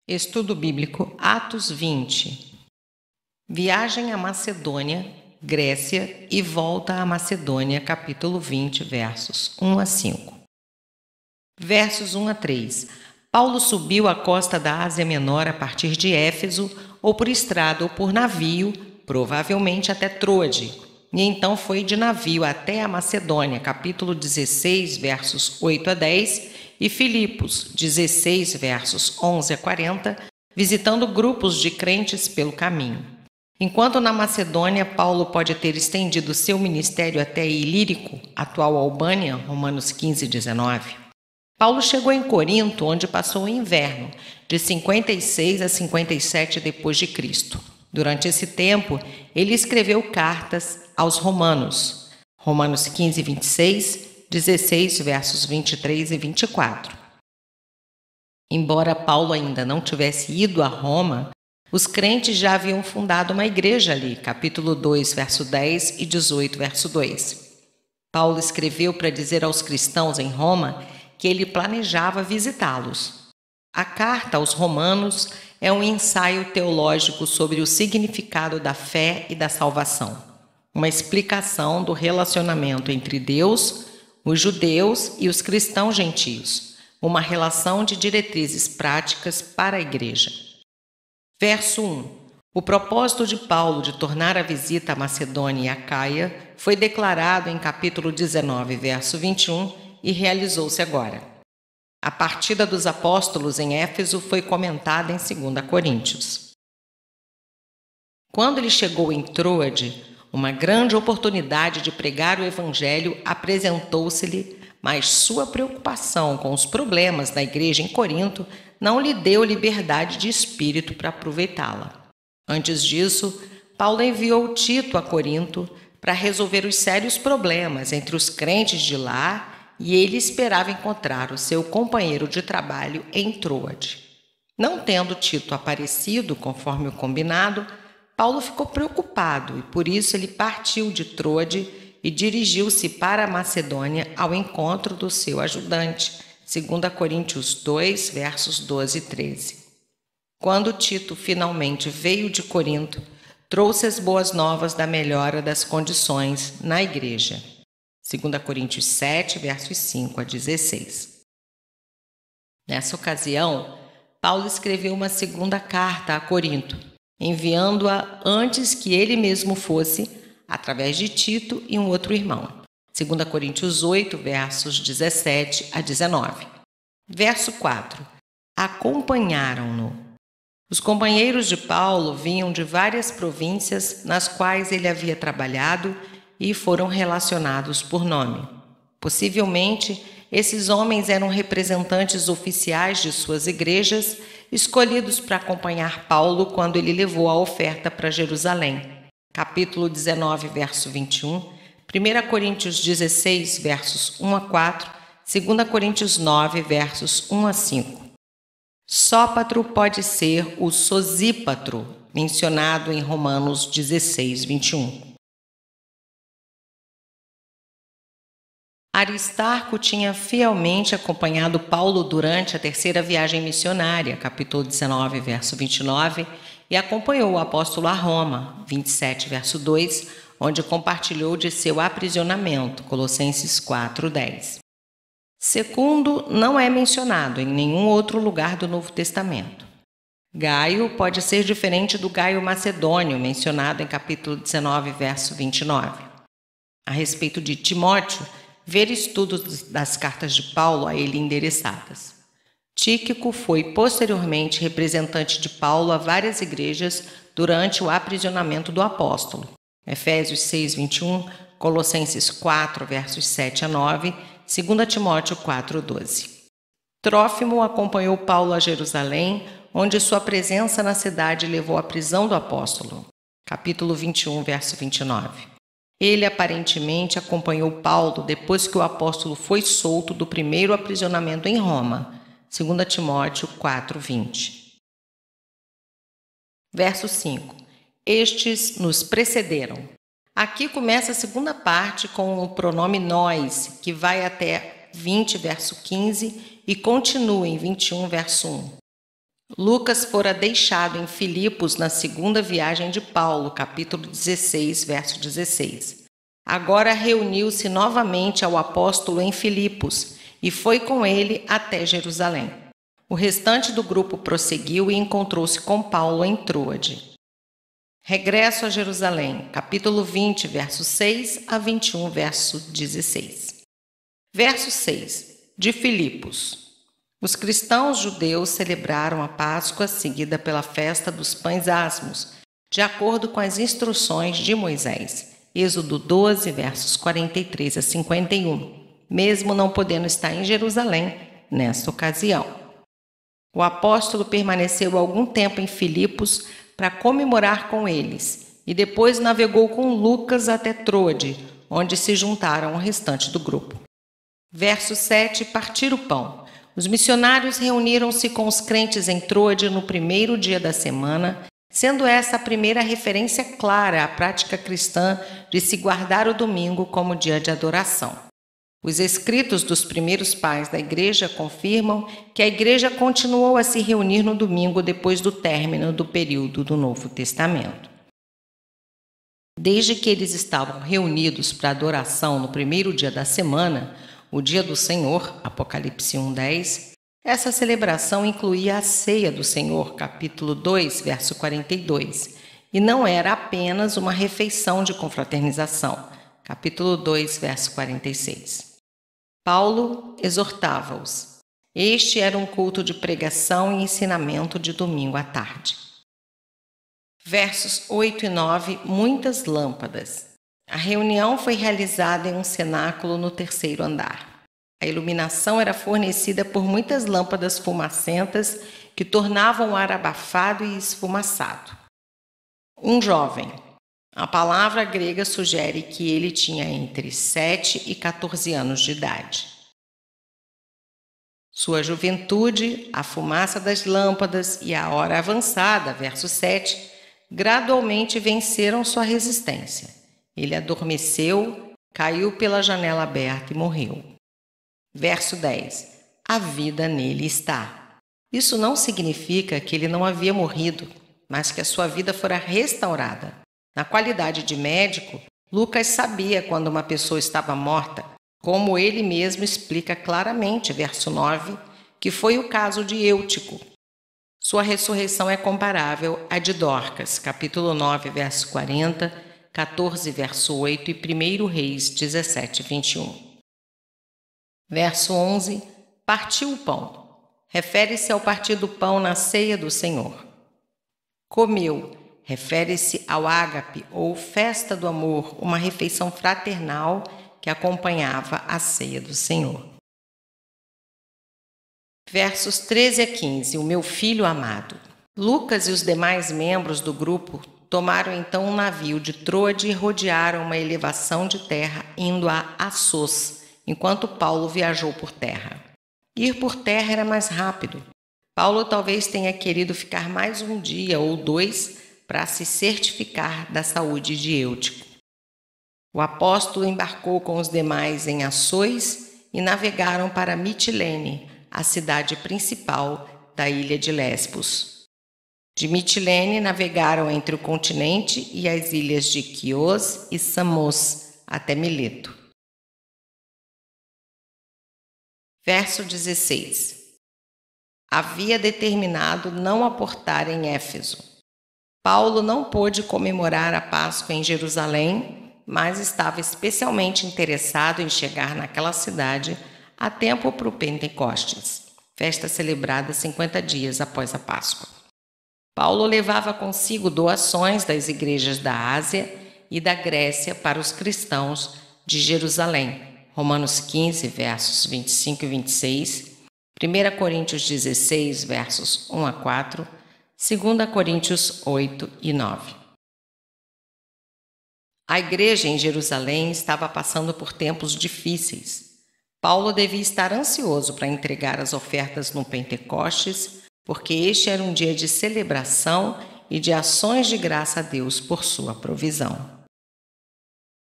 Estudo Bíblico, Atos 20. Viagem à Macedônia, Grécia e volta à Macedônia, capítulo 20, versos 1 a 5. Versos 1 a 3. Paulo subiu a costa da Ásia Menor a partir de Éfeso, ou por estrada ou por navio, provavelmente até Troade, e então foi de navio até a Macedônia, capítulo 16, versos 8 a 10, e Filipos, 16, versos 11 a 40, visitando grupos de crentes pelo caminho. Enquanto na Macedônia, Paulo pode ter estendido seu ministério até Ilírico, atual Albânia, Romanos 15, 19. Paulo chegou em Corinto, onde passou o inverno, de 56 a 57 d.C. Durante esse tempo, ele escreveu cartas aos romanos, Romanos 15, 26, 16, versos 23 e 24. Embora Paulo ainda não tivesse ido a Roma, os crentes já haviam fundado uma igreja ali, capítulo 2, verso 10 e 18, verso 2. Paulo escreveu para dizer aos cristãos em Roma que ele planejava visitá-los. A carta aos Romanos é um ensaio teológico sobre o significado da fé e da salvação, uma explicação do relacionamento entre Deus, os judeus e os cristãos gentios, uma relação de diretrizes práticas para a igreja. Verso 1. O propósito de Paulo de tornar a visita à Macedônia e a Acaia foi declarado em capítulo 19, verso 21, e realizou-se agora. A partida dos apóstolos em Éfeso foi comentada em 2 Coríntios. Quando ele chegou em Troade, uma grande oportunidade de pregar o evangelho apresentou-se-lhe, mas sua preocupação com os problemas da igreja em Corinto não lhe deu liberdade de espírito para aproveitá-la. Antes disso, Paulo enviou Tito a Corinto para resolver os sérios problemas entre os crentes de lá, e ele esperava encontrar o seu companheiro de trabalho em Troade. Não tendo Tito aparecido conforme o combinado, Paulo ficou preocupado e por isso ele partiu de Troade e dirigiu-se para a Macedônia ao encontro do seu ajudante, 2 Coríntios 2, versos 12 e 13. Quando Tito finalmente veio de Corinto, trouxe as boas novas da melhora das condições na igreja. 2 Coríntios 7, versos 5 a 16. Nessa ocasião, Paulo escreveu uma segunda carta a Corinto, enviando-a antes que ele mesmo fosse, através de Tito e um outro irmão. 2 Coríntios 8, versos 17 a 19. Verso 4. Acompanharam-no. Os companheiros de Paulo vinham de várias províncias nas quais ele havia trabalhado e foram relacionados por nome. Possivelmente, esses homens eram representantes oficiais de suas igrejas, escolhidos para acompanhar Paulo quando ele levou a oferta para Jerusalém. Capítulo 19, verso 21, 1 Coríntios 16, versos 1 a 4, 2 Coríntios 9, versos 1 a 5. Sópatro pode ser o Sosípatro, mencionado em Romanos 16, 21. Aristarco tinha fielmente acompanhado Paulo durante a terceira viagem missionária, capítulo 19, verso 29, e acompanhou o apóstolo a Roma, 27, verso 2, onde compartilhou de seu aprisionamento, Colossenses 4, 10. Segundo não é mencionado em nenhum outro lugar do Novo Testamento. Gaio pode ser diferente do Gaio Macedônio, mencionado em capítulo 19, verso 29. A respeito de Timóteo, ver estudos das cartas de Paulo a ele endereçadas. Tíquico foi posteriormente representante de Paulo a várias igrejas durante o aprisionamento do apóstolo. Efésios 6, 21, Colossenses 4, versos 7 a 9, 2 Timóteo 4, 12. Trófimo acompanhou Paulo a Jerusalém, onde sua presença na cidade levou à prisão do apóstolo. Capítulo 21, verso 29. Ele aparentemente acompanhou Paulo depois que o apóstolo foi solto do primeiro aprisionamento em Roma, 2 Timóteo 4, 20. Verso 5. Estes nos precederam. Aqui começa a segunda parte com o pronome nós, que vai até 20, verso 15, e continua em 21, verso 1. Lucas fora deixado em Filipos na segunda viagem de Paulo, capítulo 16, verso 16. Agora reuniu-se novamente ao apóstolo em Filipos e foi com ele até Jerusalém. O restante do grupo prosseguiu e encontrou-se com Paulo em Troade. Regresso a Jerusalém, capítulo 20, verso 6 a 21, verso 16. Verso 6. De Filipos. Os cristãos judeus celebraram a Páscoa seguida pela festa dos pães asmos, de acordo com as instruções de Moisés. Êxodo 12, versos 43 a 51, mesmo não podendo estar em Jerusalém nesta ocasião. O apóstolo permaneceu algum tempo em Filipos para comemorar com eles e depois navegou com Lucas até Troade, onde se juntaram ao restante do grupo. Verso 7. Partir o pão. Os missionários reuniram-se com os crentes em Troade no primeiro dia da semana, sendo essa a primeira referência clara à prática cristã de se guardar o domingo como dia de adoração. Os escritos dos primeiros pais da igreja confirmam que a igreja continuou a se reunir no domingo depois do término do período do Novo Testamento. Desde que eles estavam reunidos para adoração no primeiro dia da semana, o dia do Senhor, Apocalipse 1:10, essa celebração incluía a ceia do Senhor, capítulo 2, verso 42, e não era apenas uma refeição de confraternização, capítulo 2, verso 46. Paulo exortava-os. Este era um culto de pregação e ensinamento de domingo à tarde. Versos 8 e 9, muitas lâmpadas. A reunião foi realizada em um cenáculo no terceiro andar. A iluminação era fornecida por muitas lâmpadas fumacentas que tornavam o ar abafado e esfumaçado. Um jovem. A palavra grega sugere que ele tinha entre 7 e 14 anos de idade. Sua juventude, a fumaça das lâmpadas e a hora avançada, verso 7, gradualmente venceram sua resistência. Ele adormeceu, caiu pela janela aberta e morreu. Verso 10. A vida nele está. Isso não significa que ele não havia morrido, mas que a sua vida fora restaurada. Na qualidade de médico, Lucas sabia quando uma pessoa estava morta, como ele mesmo explica claramente, verso 9, que foi o caso de Eutico. Sua ressurreição é comparável à de Dorcas, capítulo 9, verso 40, 14, verso 8 e 1 Reis 17, 21. Verso 11. Partiu o pão. Refere-se ao partir do pão na ceia do Senhor. Comeu. Refere-se ao ágape, ou festa do amor, uma refeição fraternal que acompanhava a ceia do Senhor. Versos 13 a 15. O meu filho amado. Lucas e os demais membros do grupo tomaram então um navio de Troade e rodearam uma elevação de terra indo a Assos, enquanto Paulo viajou por terra. Ir por terra era mais rápido. Paulo talvez tenha querido ficar mais um dia ou dois para se certificar da saúde de Eutico. O apóstolo embarcou com os demais em Assos e navegaram para Mitilene, a cidade principal da ilha de Lesbos. De Mitilene navegaram entre o continente e as ilhas de Quios e Samos até Mileto. Verso 16. Havia determinado não aportar em Éfeso. Paulo não pôde comemorar a Páscoa em Jerusalém, mas estava especialmente interessado em chegar naquela cidade a tempo para o Pentecostes, festa celebrada 50 dias após a Páscoa. Paulo levava consigo doações das igrejas da Ásia e da Grécia para os cristãos de Jerusalém. Romanos 15, versos 25 e 26, 1 Coríntios 16, versos 1 a 4, 2 Coríntios 8 e 9. A igreja em Jerusalém estava passando por tempos difíceis. Paulo devia estar ansioso para entregar as ofertas no Pentecostes, porque este era um dia de celebração e de ações de graça a Deus por sua provisão.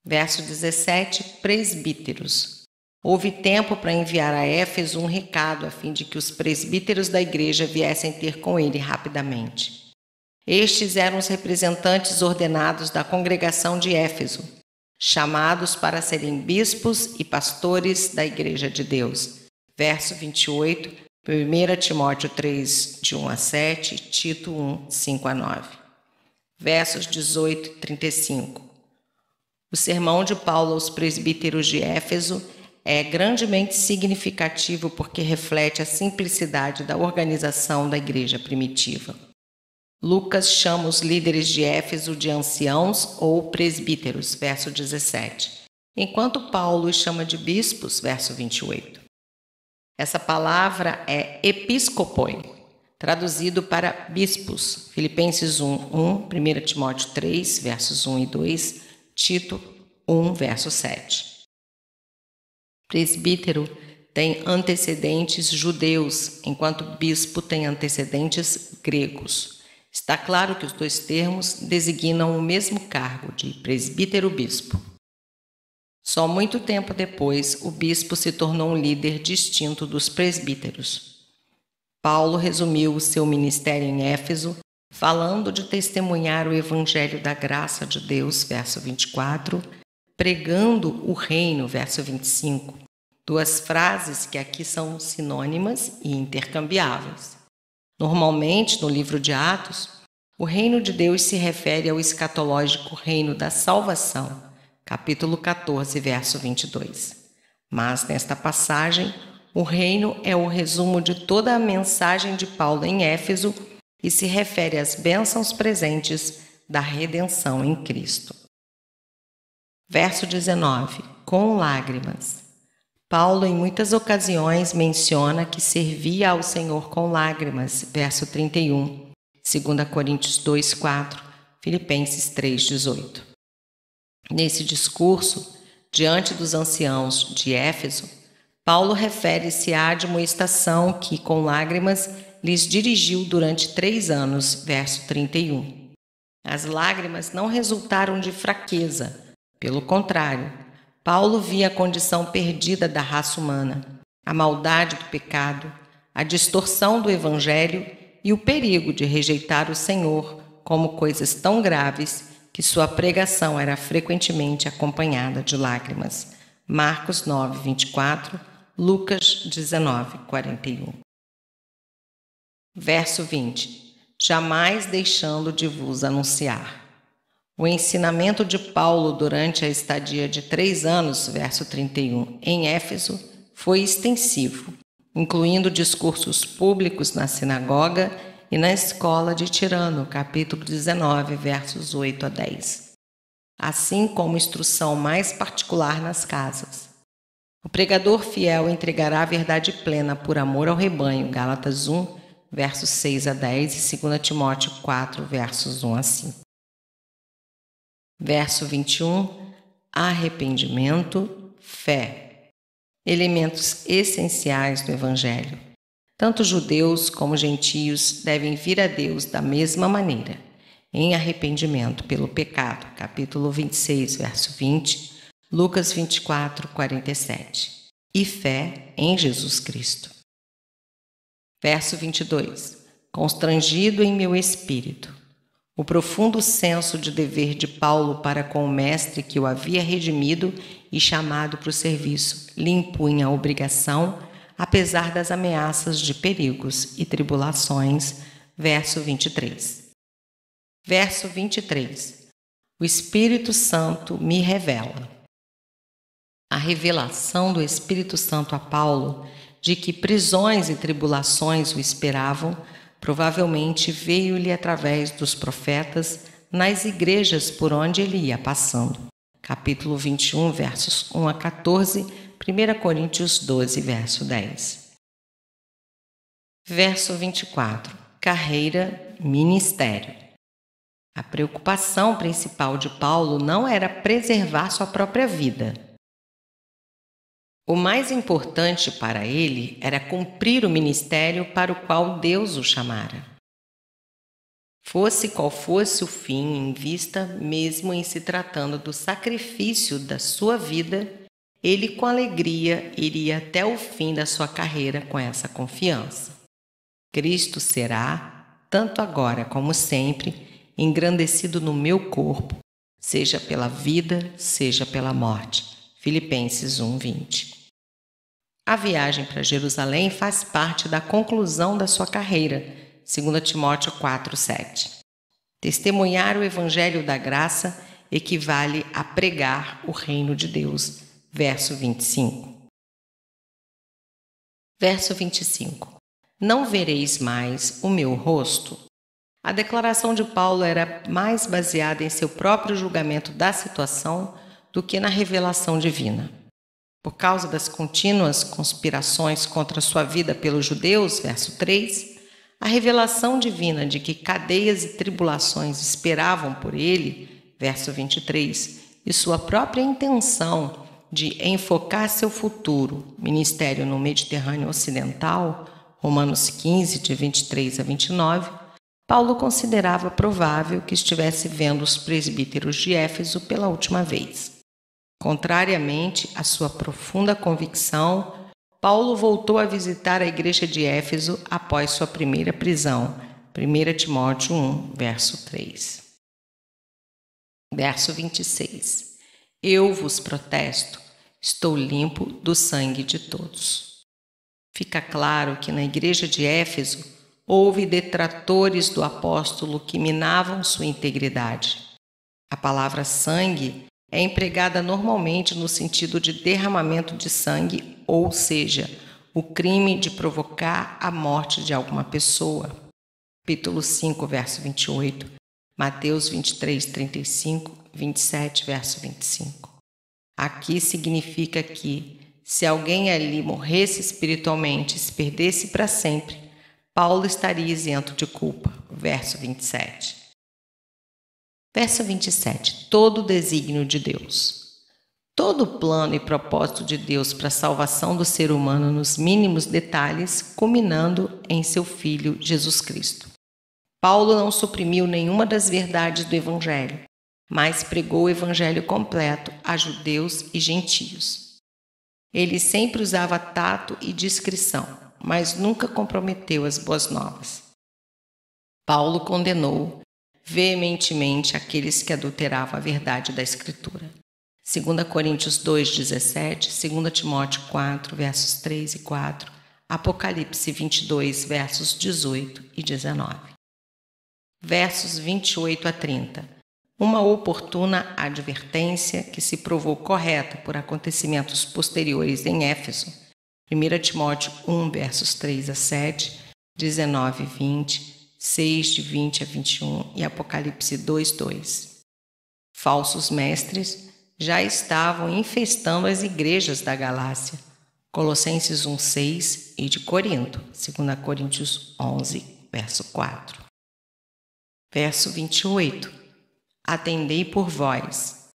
Verso 17. Presbíteros. houve tempo para enviar a Éfeso um recado a fim de que os presbíteros da igreja viessem ter com ele rapidamente. Estes eram os representantes ordenados da congregação de Éfeso, chamados para serem bispos e pastores da igreja de Deus. Verso 28, 1 Timóteo 3, de 1 a 7, Tito 1, 5 a 9. Versos 18 e 35. O sermão de Paulo aos presbíteros de Éfeso é grandemente significativo porque reflete a simplicidade da organização da igreja primitiva. Lucas chama os líderes de Éfeso de anciãos ou presbíteros, verso 17, enquanto Paulo os chama de bispos, verso 28. Essa palavra é episcopoi, traduzido para bispos, Filipenses 1, 1 Timóteo 3, versos 1 e 2, Tito 1, verso 7. Presbítero tem antecedentes judeus, enquanto bispo tem antecedentes gregos. Está claro que os dois termos designam o mesmo cargo de presbítero-bispo. Só muito tempo depois, o bispo se tornou um líder distinto dos presbíteros. Paulo resumiu o seu ministério em Éfeso, falando de testemunhar o evangelho da graça de Deus, verso 24, pregando o reino, verso 25, duas frases que aqui são sinônimas e intercambiáveis. Normalmente, no livro de Atos, o reino de Deus se refere ao escatológico reino da salvação, capítulo 14, verso 22. Mas, nesta passagem, o reino é o resumo de toda a mensagem de Paulo em Éfeso e se refere às bênçãos presentes da redenção em Cristo. Verso 19. Com lágrimas. Paulo, em muitas ocasiões, menciona que servia ao Senhor com lágrimas, verso 31, 2 Coríntios 2, 4, Filipenses 3, 18. Nesse discurso, diante dos anciãos de Éfeso, Paulo refere-se à admoestação que, com lágrimas, lhes dirigiu durante 3 anos, verso 31. As lágrimas não resultaram de fraqueza, pelo contrário, Paulo via a condição perdida da raça humana, a maldade do pecado, a distorção do evangelho e o perigo de rejeitar o Senhor como coisas tão graves que sua pregação era frequentemente acompanhada de lágrimas. Marcos 9, 24, Lucas 19, 41. Verso 20. Jamais deixando de vos anunciar. O ensinamento de Paulo durante a estadia de 3 anos, verso 31, em Éfeso, foi extensivo, incluindo discursos públicos na sinagoga e na escola de Tirano, capítulo 19, versos 8 a 10, assim como instrução mais particular nas casas. O pregador fiel entregará a verdade plena por amor ao rebanho, Gálatas 1, versos 6 a 10 e 2 Timóteo 4, versos 1 a 5. Verso 21, arrependimento, fé. Elementos essenciais do Evangelho. Tanto judeus como gentios devem vir a Deus da mesma maneira, em arrependimento pelo pecado. Capítulo 26, verso 20, Lucas 24, 47. E fé em Jesus Cristo. Verso 22. Constrangido em meu espírito. O profundo senso de dever de Paulo para com o mestre que o havia redimido e chamado para o serviço lhe impunha a obrigação, apesar das ameaças de perigos e tribulações. Verso 23. Verso 23. O Espírito Santo me revela. A revelação do Espírito Santo a Paulo de que prisões e tribulações o esperavam provavelmente veio-lhe através dos profetas nas igrejas por onde ele ia passando. Capítulo 21, versos 1 a 14, 1 Coríntios 12, verso 10. Verso 24. Carreira, ministério. A preocupação principal de Paulo não era preservar sua própria vida. O mais importante para ele era cumprir o ministério para o qual Deus o chamara. Fosse qual fosse o fim em vista, mesmo em se tratando do sacrifício da sua vida, ele com alegria iria até o fim da sua carreira com essa confiança. Cristo será, tanto agora como sempre, engrandecido no meu corpo, seja pela vida, seja pela morte. Filipenses 1:20. A viagem para Jerusalém faz parte da conclusão da sua carreira, 2 Timóteo 4:7. Testemunhar o Evangelho da Graça equivale a pregar o reino de Deus, verso 25. Verso 25. Não vereis mais o meu rosto. A declaração de Paulo era mais baseada em seu próprio julgamento da situação do que na revelação divina. Por causa das contínuas conspirações contra sua vida pelos judeus, verso 3, a revelação divina de que cadeias e tribulações esperavam por ele, verso 23, e sua própria intenção de enfocar seu futuro, ministério no Mediterrâneo Ocidental, Romanos 15, de 23 a 29, Paulo considerava provável que estivesse vendo os presbíteros de Éfeso pela última vez. Contrariamente à sua profunda convicção, Paulo voltou a visitar a igreja de Éfeso após sua primeira prisão, 1 Timóteo 1, verso 3. Verso 26. Eu vos protesto, estou limpo do sangue de todos. Fica claro que na igreja de Éfeso houve detratores do apóstolo que minavam sua integridade. A palavra sangue é empregada normalmente no sentido de derramamento de sangue, ou seja, o crime de provocar a morte de alguma pessoa. Capítulo 5, verso 28, Mateus 23, 35, 27, verso 25. Aqui significa que, se alguém ali morresse espiritualmente e se perdesse para sempre, Paulo estaria isento de culpa. Verso 27. Verso 27. Todo o desígnio de Deus. Todo o plano e propósito de Deus para a salvação do ser humano nos mínimos detalhes, culminando em seu Filho Jesus Cristo. Paulo não suprimiu nenhuma das verdades do Evangelho, mas pregou o Evangelho completo a judeus e gentios. Ele sempre usava tato e discrição, mas nunca comprometeu as boas novas. Paulo condenou veementemente aqueles que adulteravam a verdade da Escritura. 2 Coríntios 2,17, 2 Timóteo 4, versos 3 e 4, Apocalipse 22, versos 18 e 19. Versos 28 a 30. Uma oportuna advertência que se provou correta por acontecimentos posteriores em Éfeso. 1 Timóteo 1, versos 3 a 7, 19 e 20, 6, de 20 a 21 e Apocalipse 2, 2. Falsos mestres já estavam infestando as igrejas da Galácia. Colossenses 1, 6 e de Corinto. 2 Coríntios 11, verso 4. Verso 28. Atendei por vós.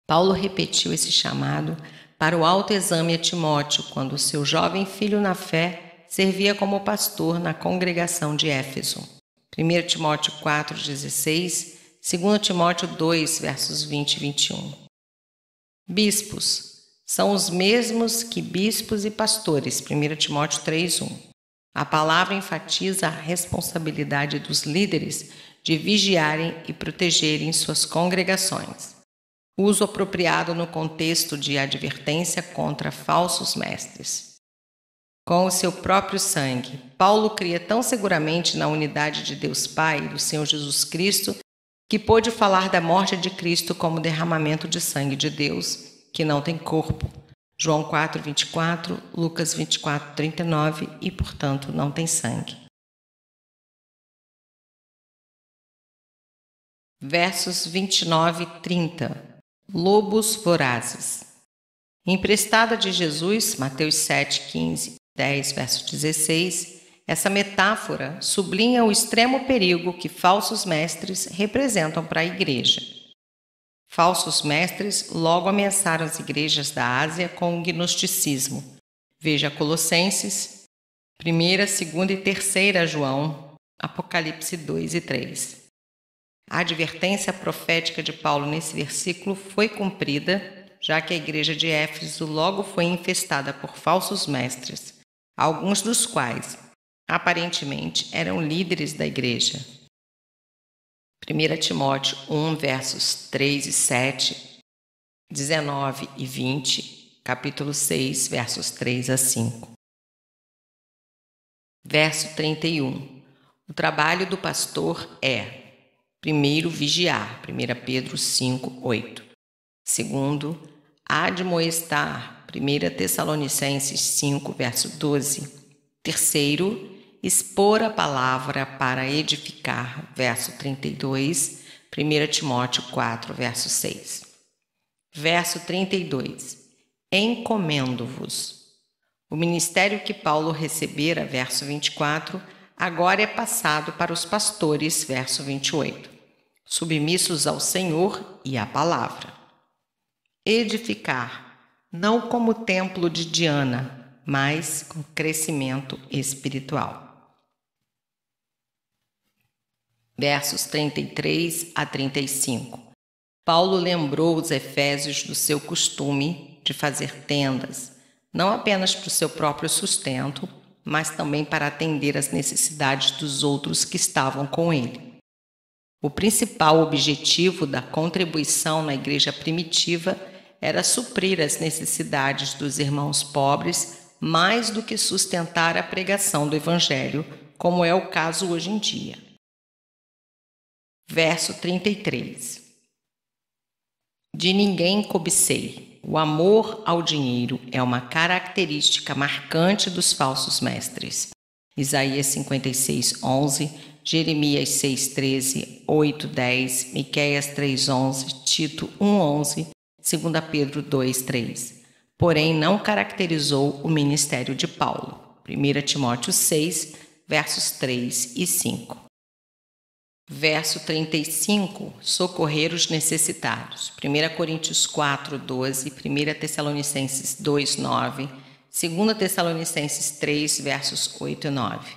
Paulo repetiu esse chamado para o autoexame a Timóteo quando seu jovem filho na fé servia como pastor na congregação de Éfeso. 1 Timóteo 4,16, 2 Timóteo 2, versos 20 e 21. Bispos são os mesmos que bispos e pastores. 1 Timóteo 3,1. A palavra enfatiza a responsabilidade dos líderes de vigiarem e protegerem suas congregações. Uso apropriado no contexto de advertência contra falsos mestres. Com o seu próprio sangue, Paulo cria tão seguramente na unidade de Deus Pai e do Senhor Jesus Cristo que pôde falar da morte de Cristo como derramamento de sangue de Deus, que não tem corpo. João 4, 24, Lucas 24, 39 e, portanto, não tem sangue. Versos 29 e 30. Lobos vorazes. Emprestada de Jesus, Mateus 7, 15, 10, verso 16, essa metáfora sublinha o extremo perigo que falsos mestres representam para a igreja. Falsos mestres logo ameaçaram as igrejas da Ásia com o gnosticismo. Veja Colossenses, 1ª, 2ª e 3ª João, Apocalipse 2 e 3. A advertência profética de Paulo nesse versículo foi cumprida já que a igreja de Éfeso logo foi infestada por falsos mestres, alguns dos quais, aparentemente, eram líderes da igreja. 1 Timóteo 1, versos 3 e 7, 19 e 20, capítulo 6, versos 3 a 5. Verso 31. O trabalho do pastor é, primeiro, vigiar, 1 Pedro 5, 8. Segundo, admoestar, 1 Tessalonicenses 5, verso 12. Terceiro, expor a palavra para edificar, verso 32, 1 Timóteo 4, verso 6. Verso 32. Encomendo-vos. O ministério que Paulo recebera, verso 24, agora é passado para os pastores, verso 28, submissos ao Senhor e à palavra. Edificar, não como templo de Diana, mas com crescimento espiritual. Versos 33 a 35. Paulo lembrou os efésios do seu costume de fazer tendas, não apenas para o seu próprio sustento, mas também para atender às necessidades dos outros que estavam com ele. O principal objetivo da contribuição na igreja primitiva era suprir as necessidades dos irmãos pobres mais do que sustentar a pregação do Evangelho, como é o caso hoje em dia. Verso 33. De ninguém cobicei. O amor ao dinheiro é uma característica marcante dos falsos mestres. Isaías 56, 11, Jeremias 6, 13, 8, 10, Miqueias 3, 11, Tito 1, 11, 2 Pedro 2, 3. Porém, não caracterizou o ministério de Paulo. 1 Timóteo 6, versos 3 e 5. Verso 35. Socorrer os necessitados. 1 Coríntios 4, 12, 1 Tessalonicenses 2, 9, 2 Tessalonicenses 3, versos 8 e 9.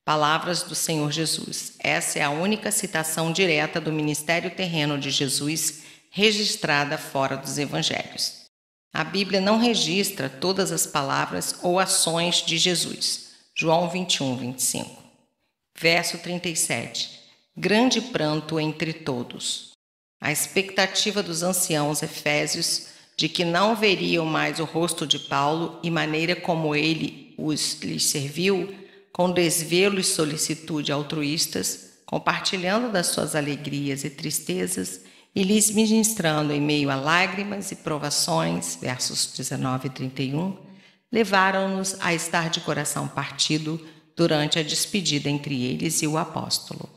Palavras do Senhor Jesus. Essa é a única citação direta do ministério terreno de Jesus registrada fora dos evangelhos. A Bíblia não registra todas as palavras ou ações de Jesus. João 21, 25. Verso 37. Grande pranto entre todos. A expectativa dos anciãos efésios de que não veriam mais o rosto de Paulo e maneira como ele lhes serviu, com desvelo e solicitude altruístas, compartilhando das suas alegrias e tristezas e lhes ministrando em meio a lágrimas e provações, versos 19 e 31, levaram-nos a estar de coração partido durante a despedida entre eles e o apóstolo.